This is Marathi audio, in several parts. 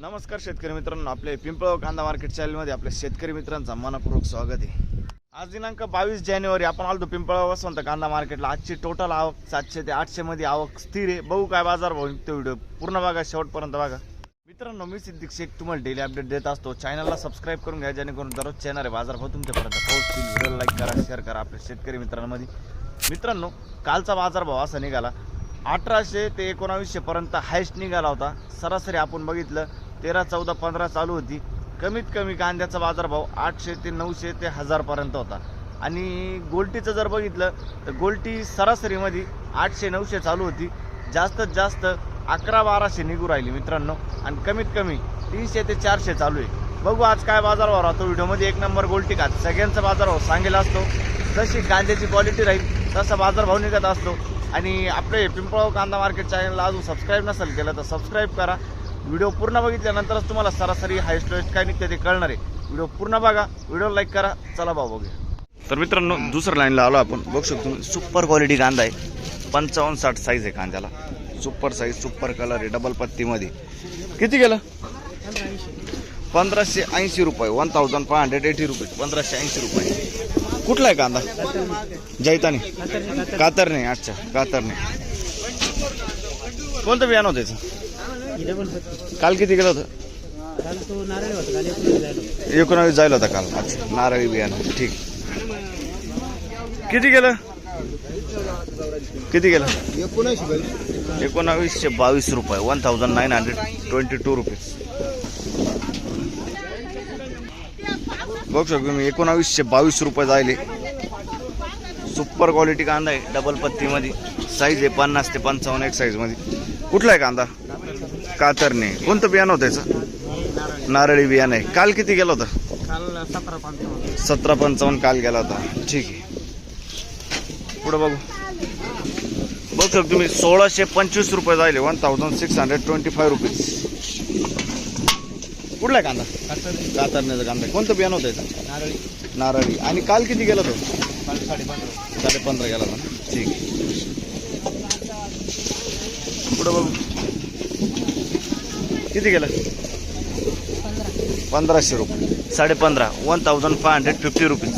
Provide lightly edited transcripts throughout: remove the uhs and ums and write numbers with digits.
नमस्कार शेतकरी मित्रांनो, आपले पिंपळगाव कांदा मार्केट चॅनलमध्ये आपल्या शेतकरी मित्रांचा मनपूर्वक स्वागत आहे। आज दिनांक 22 जानेवारी आपण आलो पिंपळगाव वसंत कांदा मार्केटला। आजची टोटल आवक 700 ते 800 मध्ये आवक स्थिर आहे। बघू काय बाजार भाव निघतो, व्हिडिओ पूर्ण बघा, शेवटपर्यंत बघा। मित्रांनो, मी सिद्दीक शेख तुम्हाला डेली अपडेट देत असतो। चॅनलला सबस्क्राईब करून घ्या, जेणेकरून दररोज चॅनल आहे बाजार भाव तुमच्यापर्यंत पोहोचतील। व्हिडिओ लाईक करा, शेअर करा आपल्या शेतकरी मित्रांमध्ये। मित्रांनो, कालचा बाजार भाव असा निघाला 1800 ते 1900 पर्यंत हायस्ट निघाला होता। सरासरी आपण बघितलं 13, 14, 15 चालू होती। कमीत कमी कांद्याचा बाजारभाव 800 ते 900 ते 1000 पर्यंत होता। आणि गोल्टीचं जर बघितलं तर गोल्टी सरासरीमध्ये 800 900 चालू होती। जास्तीत जास्त 1100-1200 निघू राहिली मित्रांनो, आणि कमीत कमी 300 ते 400 चालू आहे। बघू आज काय बाजारभाव राहतो। व्हिडिओमध्ये एक नंबर गोल्टी का सगळ्यांचा बाजारभाव सांगेला असतो। जशी कांद्याची क्वालिटी राहील तसा बाजारभाव निघत असतो। आणि आपले पिंपळगाव कांदा मार्केट चॅनलला अजून सबस्क्राईब नसेल केलं तर सबस्क्राईब करा। व्हिडिओ पूर्ण बघितल्यानंतरच तुम्हाला सरासरी हायस्ट लोएस्ट काय निघते ते कळणार आहे। व्हिडिओ पूर्ण बघा, व्हिडिओ लाईक करा। चला भाऊ बघूया। तर मित्रांनो, दुसऱ्या लाईनला आलो आपण। बघू शकतो तुम्ही, सुपर क्वालिटी कांदा आहे। 55-60 साईज आहे कांद्याला। सुपर साईज, सुपर कलर आहे, डबल पत्तीमध्ये। किती गेलं? 1580 रुपये, 1580 रुपये, 1580 रुपये। कुठला आहे कांदा? जैतानी कातरणे। अच्छा, कातरणे। कोणतं बियाणं होतं त्याचं? काल किती गेलं होतं? 19 जायला होता काल। अच्छा, नारळी बियाणं, ठीक। किती गेलं? किती गेलं? 1922 रुपये, 1922 रुपीज। बघू शकतो मी, 1922 रुपये जायले। सुपर क्वालिटी कांदा आहे, डबल पत्तीमध्ये। साईज आहे 50 ते 55 एक साईज मध्ये। कुठला आहे कांदा? कातरणे। कोणतं बियाणं होतं त्याचं? नारळी बियाणं आहे। काल किती गेलं होतं? 1755 काल गेला होता, ठीक आहे। पुढे बघू शकतो तुम्ही, 1625 रुपये जायले, 1625 रुपीज। कुठला आहे कांदा? कातरण्याचा कांदा। कोणतं बियाणं होतं त्याचं? नारळी। आणि काल किती गेला तो? 15.5 गेला होता, ठीक आहे। पुढे बघू, किती गेलं? 1500 रुपये, 15.5, 1550 रुपीज,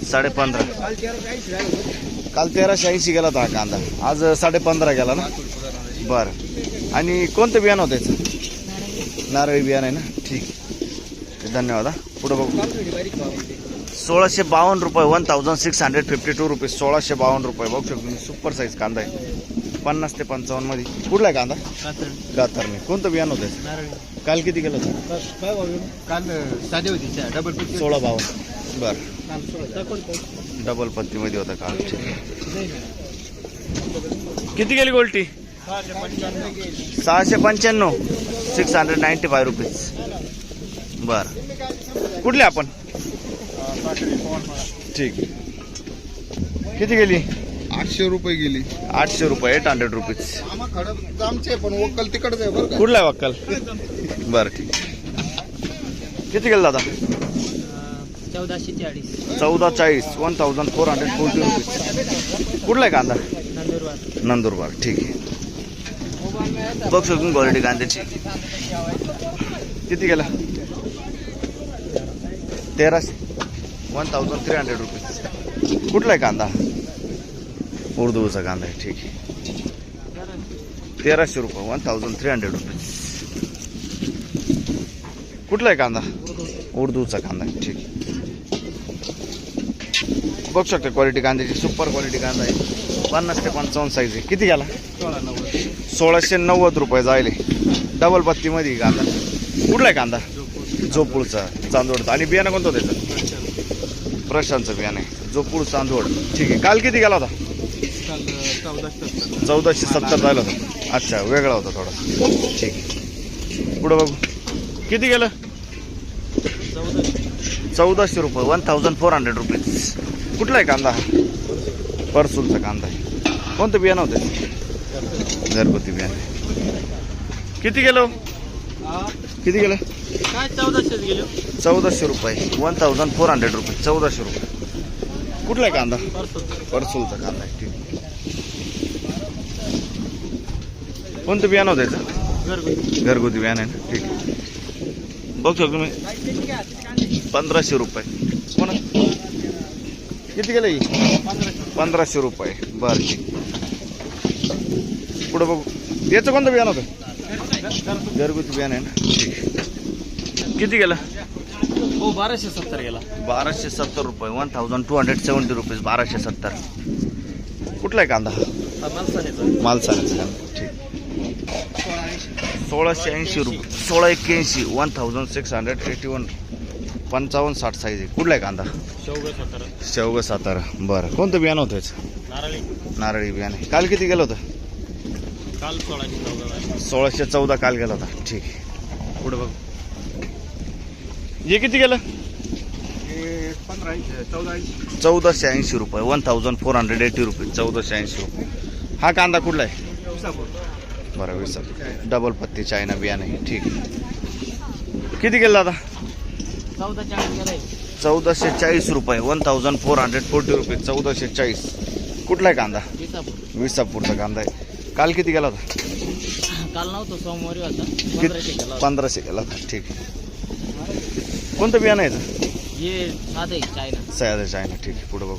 15.5। काल 1380 गेला होता हा कांदा, आज 15.5 गेला ना। बरं, आणि कोणतं बियाणं होतं त्याचं? नारळी बियाणं आहे ना, ठीक आहे, धन्यवाद। पुढे बघू, 1652 रुपये, 1652 रुपीज, 1652 रुपये। बघू शकतो मी, सुपर साईज कांदा आहे, 50 ते 55 मध्ये। कुठला आहे कांदा? कातरणे। कोणतं बियाणं होतं? काल किती गेलं होतं? काल साधे होती, डबल 1652। बरं, डबल पत्तीमध्ये होता काल, ठीक आहे। किती गेली गोल्टी? 695, 695 रुपीज। बरं, कुठले आपण? ठीक आहे। किती गेली? 800 रुपये गेली। 800 रुपये, 800 रुपीज। आमचे पण वक्कल तिकडच आहे बरं का। कुठला आहे वक्कल? बरं, ठीक। किती गेलं दादा? 1440, 1440, 1440 रुपीज। कुठला आहे कांदा? नंदुरबार, ठीक आहे। बघ शकून क्वालिटी कांद्याची। किती गेला? 1300, 1300 रुपीज। कुठला आहे कांदा? उर्दूचा कांदा आहे, ठीक आहे। 1300 रुपये, 1300 रुपीज। कुठला आहे कांदा? उर्दूचा कांदा आहे, ठीक आहे। बघू शकता क्वालिटी कांद्याची, सुपर क्वालिटी कांदा आहे, 50 ते 55 साईज आहे। किती गेला? 1690 रुपये जायले, डबल पत्तीमध्ये कांदा। कुठला आहे कांदा? जोपूरचा, चांदोडचा। आणि बियाणं कोणतं त्याचं? प्रशांतचं बियाणं आहे, जोपूर, चांदोड, ठीक आहे। काल किती गेला होता? 1470 जायला होता। अच्छा, वेगळा होता थोडा, ठीक आहे। पुढे बघू, किती गेलं? 1400 रुपये, 1400 रुपीज। कुठला आहे कांदा? परसूलचा कांदा आहे। कोणतं बियाणं होतं? घरगुती बियाणं आहे। किती गेलो? किती गेलं? काय 1400 गेलो? 1400 रुपये, 1400 रुपये, 1400 रुपये। कुठला आहे कांदा? परसूलचा कांदा आहे, ठीक आहे। कोणतं बियाणं होतं त्याचं? घरगुती बियाणं आहे ना, ठीक आहे. बघू शकतो तुम्ही 1500 रुपये. कोण किती गेलं ही? 1500 रुपये. बरं ठीक. पुढं बघू. याचं कोणतं बियाणं होतं? घरगुती बियाणं आहे ना, ठीक आहे. किती गेलं? हो 1270 गेला. 1270 रुपये. 1270 रुपीज. 1270. कुठला आहे कांदा? मालसाण्याचा कांदा, ठीक. 1680 रुपये. 1681. 1681. 55-60 साईज आहे. कुठला आहे कांदा? शेवगा सातारा. बरं. कोणतं बियाणं होतं याचं? नारळी बियाणे. काल किती गेलं होतं? काल 1614 काल गेला होता, ठीक आहे. पुढे बघ. हे किती गेलं? 1480 रुपये. 1480 रुपये. 1480 रुपये. हा कांदा कुठला आहे? बरं, विसापूर. डबल पत्ती चायना बियाणे, ठीक आहे. किती गेलं दादा? 1440 रुपये. 1440 रुपये. 1440. कुठला आहे कांदा? विसापूरचा कांदा आहे. काल किती गेला होता? काल नव्हतं, सोमवारी होता. 1500 गेला होता, ठीक आहे. कोणतं बियाणं आहे याचं? हे साधे चायना. सह्याद्री चायना, ठीक आहे. पुढे बघू.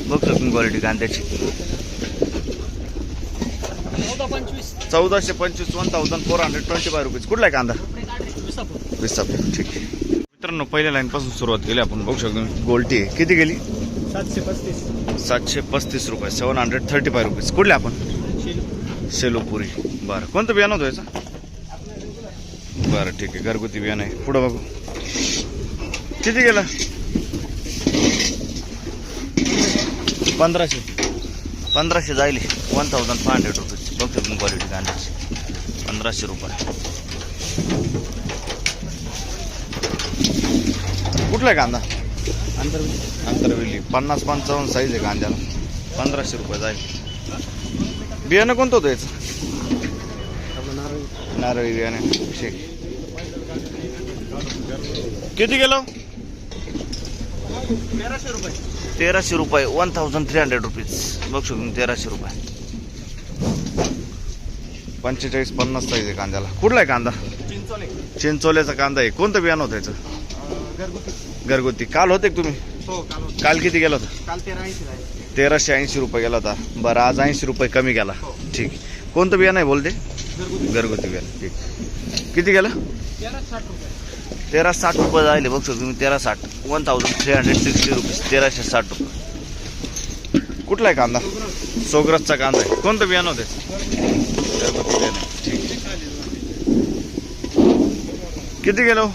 बघ शकतो क्वालिटी कांद्याची. 1425. 1425 रुपीज. कुठला आहे कांदा? विसापूर, ठीक आहे. मित्रांनो, पहिल्या लाईन पासून सुरुवात केली आपण. बघू शकतो गोल्टी आहे. किती गेली? 735 रुपये. 735 रुपीज. कुठले आपण? शेलोपुरी. बरं. कोणतं बियाणं होतं याचं? बरं, ठीक आहे. घरगुती बियाणं आहे. पुढं बघू. किती गेलं? 1500 जाईल. 1500 रुपीज. बघतो तुम्ही क्वालिटी कांद्याची. 1500 रुपये. कुठला आहे कांदा? आंतरवेली. 50-55 साईज आहे कांद्याला. 1500 रुपये जाईल. बियाणं कोणतं होतं याचं? नारळी बियाणे, ठीक. किती गेलो? 1300 रुपये. 1300 रुपीज. बघ शकतो 1300 रुपये. 45-50 साईज आहे कांद्याला. कुठला आहे कांदा? चिंचोल्याचा कांदा आहे. कोणतं बियाणं होतं याचं? घरगुती. काल होते तुम्ही? काल किती गेला होता? काल 1380 रुपये गेला होता. बरं, आज 80 रुपये कमी गेला, ठीक. कोणतं बियाणं आहे बोलते? घरगुती बियाणं, ठीक. किती गेलं? 1360 रुपये जायले. बघ शकतो तुम्ही. 1360. 1360 रुपीज. 1360 रुपये. कुठला आहे कांदा? सोग्रसचा कांदा आहे. कोणतं बियाणं होते? घरगुती बियाणं, ठीक. किती गेलो?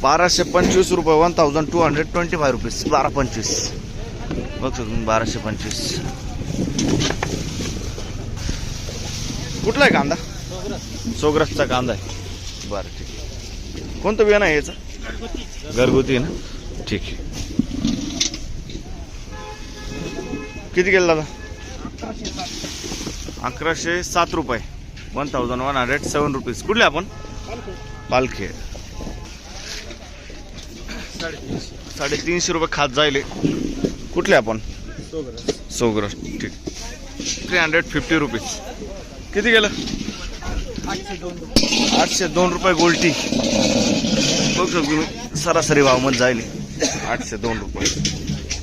1225 रुपये. 1225 रुपीज. 1225. बघ शकतो तुम्ही. 1225. कुठला आहे कांदा? सोग्रसचा कांदा आहे. बरं, ठीक. कोणतं बियाणं आहे याचं? घरगुती आहे ना, ठीक आहे. किती गेलं दादा? 1107 रुपये. 1107 रुपीज. कुठले आपण? पालखेड. 350 रुपये खात जायले. कुठले आपण? सोग्रस, ठीक. 350 रुपीज. किती गेलं? 802 रुपये गोल्टी. बघू शकतो तुम्ही. सरासरी भावमध्ये जायले 802 रुपये.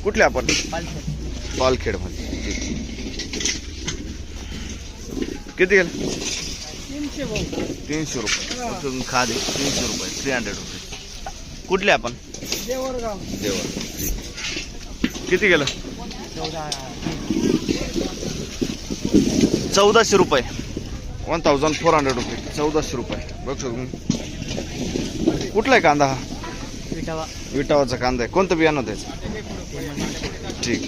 कुठले आपण? पालखेडमध्ये, ठीक. किती गेलं? 300 रुपये. खादे 300 रुपये. 300 रुपये. कुठले आपण? देवर, ठीक. किती गेलं? 1400 रुपये. 1400 रुपये. 1400 रुपये. बघ शकतो. कुठला आहे कांदा हा? विटावाचा कांदा आहे. कोणतं बियाणं त्याचं? ठीक.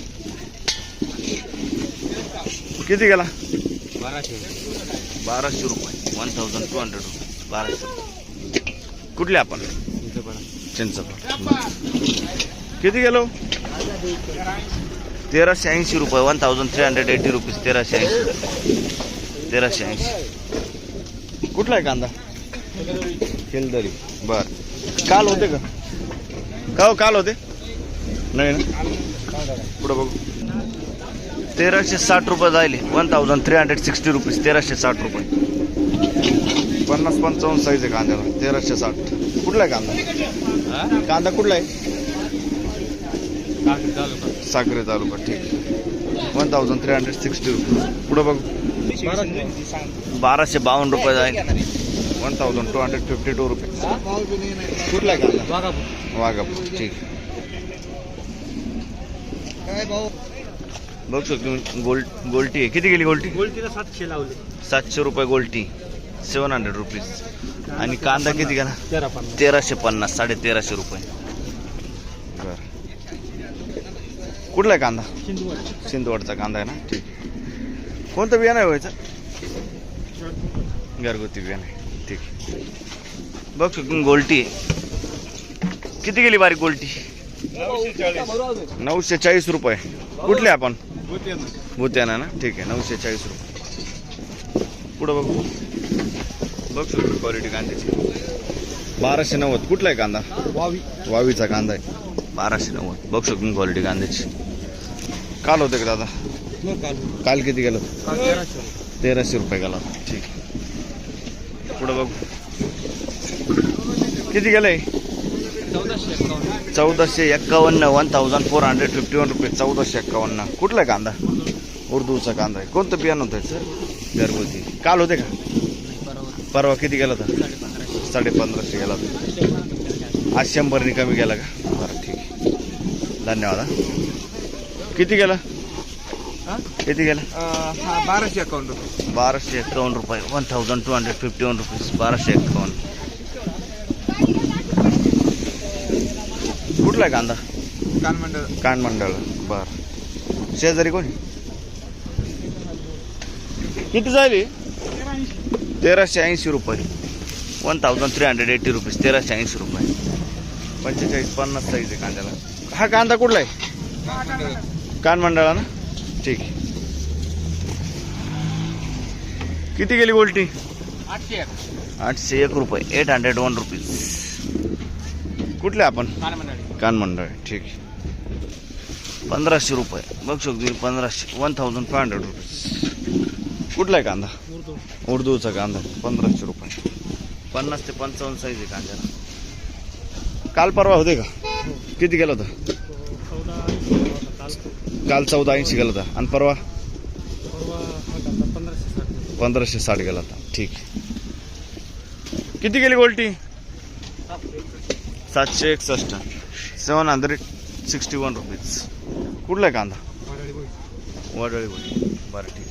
किती गेला? 1200 रुपये. 1200 रुपये. 1200. कुठले आपण? चिंचपड. किती गेलो? 1380 रुपये. 1380 रुपीज. 1380. कुठला आहे कांदा? केलदरी. बर. काल होते का? काल होते? नाही ना. पुढं बघू. 1360 रुपये जायले 1360 रुपीज 1360 रुपये 50-55 साईज आहे कांद्याला 1360. कुठला आहे कांदा? कांदा कुठला आहे? सागरे तालुका. ठीक 1360 रुपये. पुढं बघ 1252 रुपये जाईल 1252 रुपये. कुठला आहे कांदा? वाघापूर. ठीक काय भाऊ? बघ शकतो गोल्टी आहे. किती गेली गोल्टी? गोल्टीला 700 लावले. 700 रुपये गोल्टी 700 रुपीज. आणि कांदा किती गेला? 1350 1350 रुपये. बरं कुठला आहे कांदा? सिंदवडचा कांदा आहे ना. ठीक कोणतं बियाणं आहे व्हायचं? घरगुती बियाणं आहे. ठीक बघ शकतो गोल्टी आहे. किती गेली बारीक गोल्टी? 940 रुपये. कुठले आपण? भूत्याना ना. ठीक आहे 940 रुपये. पुढं बघू बघ शकतो क्वालिटी कांद्याची 1290. कुठला आहे कांदा? वावीचा कांदा आहे 1290. बघ शकतो क्वालिटी कांद्याची. काल होते का दादा? काल किती गेलं? 1300 रुपये गेला. ठीक पुढं बघू किती गेलंय? 1451 1451 रुपये 1451. कुठला आहे कांदा? उर्दूचा कांदा आहे. कोणतं बियाणं होतं सर? घरगुती. काल होते का? परवा किती गेला होता? 1550 गेला होता. आज 100 कमी गेला का? बरं ठीक आहे धन्यवाद. किती गेला? किती गेला? 1251 रुपये. 1251 रुपये 1251 रुपीज 1251. कुठला आहे कांदा? कानमंडळ. बर शेजारी कोणी? किती झाली? 1380 रुपये 1380 रुपीज 1380 रुपये 45-50 साईज आहे कांद्याला. हा कांदा कुठला आहे? कानमंडळा ना. ठीक आहे. किती गेली गोल्टी? 801 रुपये 801 रुपीज. कुठले आपण? कानमंडळ. ठीक 1500 रुपये. बघ शकतो 1500 रुपीज. कुठला आहे कांदा? उर्दूचा कांदा 1500 रुपये 50 ते 55 साईज आहे कांद्याला. काल परवा होते का? किती गेला होता? काल 1480 गेला होता. आणि परवा 1560 गेला होता. ठीक किती गेली गोल्टी? 761 761 रुपीज. कुठला आहे कांदा? वडळी. बरं ठीक